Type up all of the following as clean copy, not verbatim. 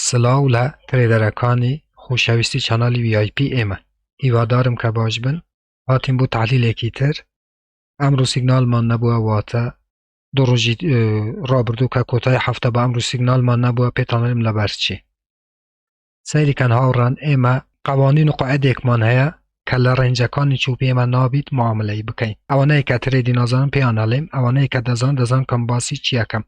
سلااو لە ترێدەرەکانی خۆشەویستی چانالی VIP ئێمە هیوادارم کە باش بن. هاتین بۆ تحلیلێکی تر. ئەمڕۆ سیگنالمان نەبووە، واتە دوو ڕۆژی ڕابردوو کە کۆتای هەفتە بە ئەمڕۆ سیگنالمان نەبووە. پێتانەڵێم لەبەر چی. سەیریکەن هاوڕان، ئێمە قەوانین و قاعدێکمان هەیە کە لە ڕێنجەکانی چووپی ئێمە نابیت معاملەی بکەین. ئەوانەی کە ترێدی نازانن پێیان ئەڵێم، ئەوانەی کە دەزان کەم باسی چیەکەم.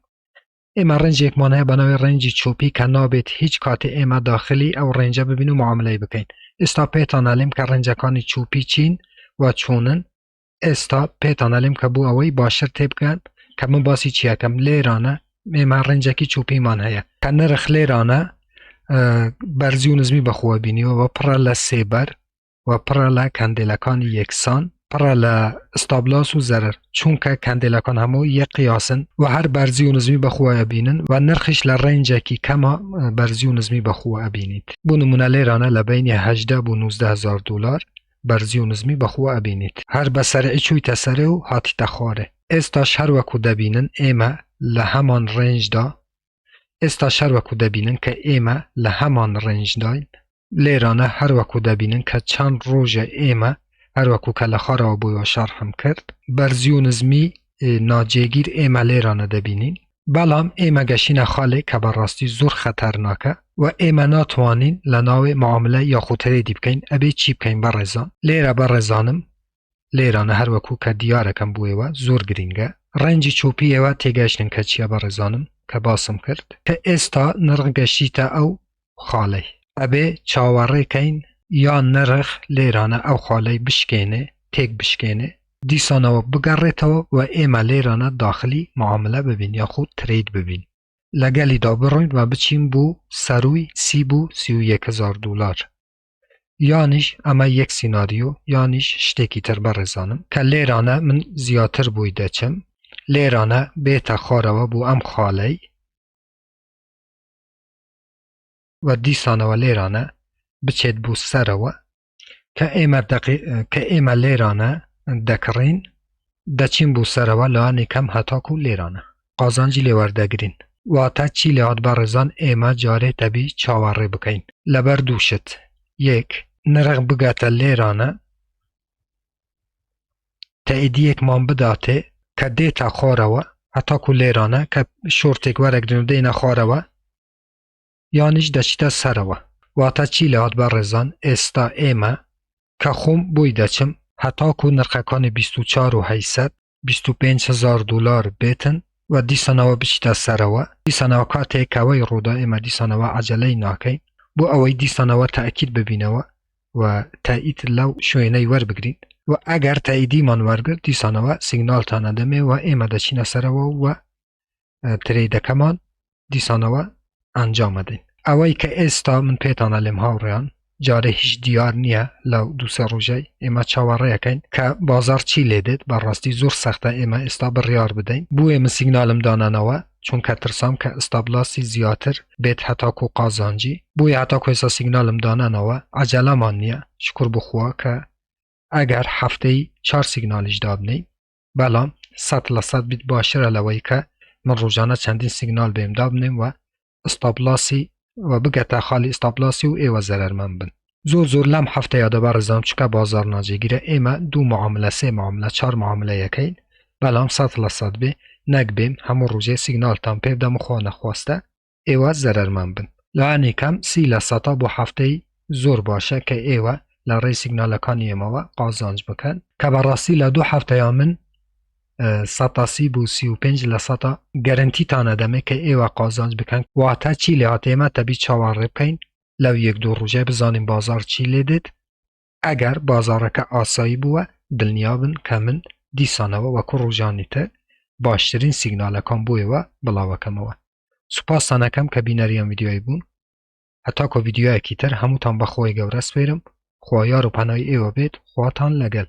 ئێمە ڕێنجێکمان هەیە بەناوی ڕێنجی چووپی کە نابێت هیچ کاتێ ئێمە داخلی ئەو ڕێنجە ببین و معاملەی بکەین. ئێستا پێتان ئەڵێم کە ڕێنجەکانی چووپی چین و چۆنن. ئێستا پێتان ئەڵێم کە بوو ئەوەی باشتر تێبگەن کە من باسی چیەکەم. لێرانە ئێمە ڕێنجێکی چووپیمان هەیە کە نرخ لێرانە بەرزی و نزمی بەخۆوە بینیوە و پڕە لە سێبەر و پڕە لە کەندێلەکانی یەکسان، پڕە لە ئستابلاس و زەرر، چونکە کەندێلەکان هەموو یەک قیاسن و هەر بەرزی و نزمی بەخۆوە بینن و نرخش لە ڕێنجێکی کەمە بەرزی و نزمی بەخۆوە بینیت. بۆ نمونە لێرانە لە بینی 18 بۆ 19,000 دلار بەرزی و نزمی بەخۆوە بینیت. هەر بە سەرعی چوویتە سەرێ و هاتیتە خوارێ. ئێستاش هەر وەکو دەبینن ئێمە لە هەمان ڕێنجدا، ئێستا شەروەکو دەبینن کە ئێمە لە هەمان ڕێنجداین. لێرانە هەروەکو دەبینن کە چەند ڕۆژە ئێمە هەروەکو کە لە خارەوە بوویەوە شەرحم کرد، بەرزی و نزمی ناجێگیر ئێمە لێرانە دەبینین. بەڵام ئێمە گەشینە خاڵێک کە بەڕاستی زۆر خەتەرناکە و ئێمە ناتوانین لە ناوێ معاملە یاخود ترێدی بکەین. ئەبێ چی بکەین بەڕێزان؟ لێرە بەڕێزانم لێرانە هەروەکو کە دیارەکەم بوویەوە زۆر گرینگە. ڕێنجی چووپیەوە تێگەشتن کە چیە بەڕێزانم کە باسم کرد کە ئێستا نرخ گەشتیتە ئەو خاڵەی. ئەبێ چاوەڕێکەین یان نرخ لێرانە ئەو خاڵەی بشکێنێ، تێک بشکێنێ، دیسانەوە بگەڕێتەوە و ئێمە لێرانە داخلی معاملە ببین یاخود ترید ببین. لەگەلیدا بڕۆین و بچین بۆ سەروی 30 بۆ 31,000 دلار. یانیش ئەمە یەک سیناریۆ، یانیش شتێکی تر بەڕێزانم کە لێرانە من زیاتر بووی دەچم. لێرانە بێتە خوارەوە بۆ ئەم خاڵەی و دیسانەوە لێرانە بچێت بۆ سەرەوە کە ئێمە لێرانە دەکڕین، دەچین بۆ سەرەوە لەوانی کەم هەتاکو لێرانە قازانجی لێوەردەگرین. واتە چی لێهات بەڕێزان؟ ئێمە جارێ دەبی چاوەڕێ بکەین لەبەر دوو شت. یەک، نرخ بگاتە لێرانە تەئیدیەکمان بداتێ کە دێتە خوارەوە هەتاکو لێرانە کە شۆرتێک وەرەگرن و دێنە خوارەوە، یانیش دەچیتە سەرەوە. واتە چی لەهات بەڕێزان؟ ئێستا ئێمە کە خۆم بۆی دەچم هەتاکو نرخەکانی 24,800 25,000 دلار بێتن و دیسانەوە بچیتە سەرەوە. دیسانەوە کاتێکەوەی ڕوودا ئێمە دیسانەوە عەجەلەی ناکەین بۆ ئەوەی دیسانەوە تەئکید ببینەوە و تەئید لەو شوێنەی وەربگرین و ئەگەر تەئیدیمان وەرگرت دیسانەوە سیگنالتانە دەمێ و ئێمە دەچینە سەرەوە و ترێدەکەمان دیسانەوە ئەنجامەدەین. ئەوەی کە ئێستا من پێتانە لێم هاوڕێیان جارێ هیچ دیار نییە لەو دووسێ ڕۆژەی ئێمە چاوەڕێیەکەین کە بازار چی لێدێت. بەڕاستی زۆر سەختە ئێمە ئێستا بڕیار بدەین. بۆیە من سیگنالم دانانەوە چونکە ترسام کە ئستابلاسی زیاتر بێت هەتاکو قازانجی. بۆیە هەتاکو ئێستا سیگنالم دانانەوە عەجەلەمان نییە، شکر بخوا کە ئەگەر هەفتەی 4 سیگنالیش دابنەی بەڵام 100% بیت باشترە لەوەی کە من ڕۆژانە چەندین سیگنال بێم دابنێم و ئستابلاسی و بگەتە خاڵی ئستابلاسی و ئێوە زەرەرمەند بن. زۆر لەم هەفتەیەدا بەڕێزانم چکە بازار ناجێگیرە ئێمە 2 معاملە 3 معاملە 4 معاملەیەکەین، بەڵام 100% بێ نەک بێم هەموو ڕۆژێ سیگنالتان پێ بدەم و خوا نەخواستە ئێوە زەرەرمەند بن. لەوانی کەم 30% بۆ هەفتەی زۆر باشە کە ئێوە لە ڕێی سیگنالەکانی ئێمەوە قازانج بکەن کە بەڕاستی لە 2 هەفتەیە من 130 بۆ 35% گەرنتیتانە دەمێ کە ئێوە قازانج بکەن. واتە چی لێهات؟ ئێمە تەبی چاوەڕێ بکەین لەو 1-2 ڕۆژێ بزانین بازار چی لێدێت. ئەگەر بازارەکە ئاسایی بووە دڵنیا بن کە من دیسانەوە وەکو ڕۆژانی تر باشترین سیگنالەکان بۆیەوە بڵاوەکەمەوە. سوپاسانەکەم کە بینەریان ڤیدیۆی بوون. هەتاکۆ ڤیدیۆیەکی تر هەمووتان بەخۆی گەورە سپێرم. خوا یار و پەنای ئێوە بێت. خواتان لەگەل.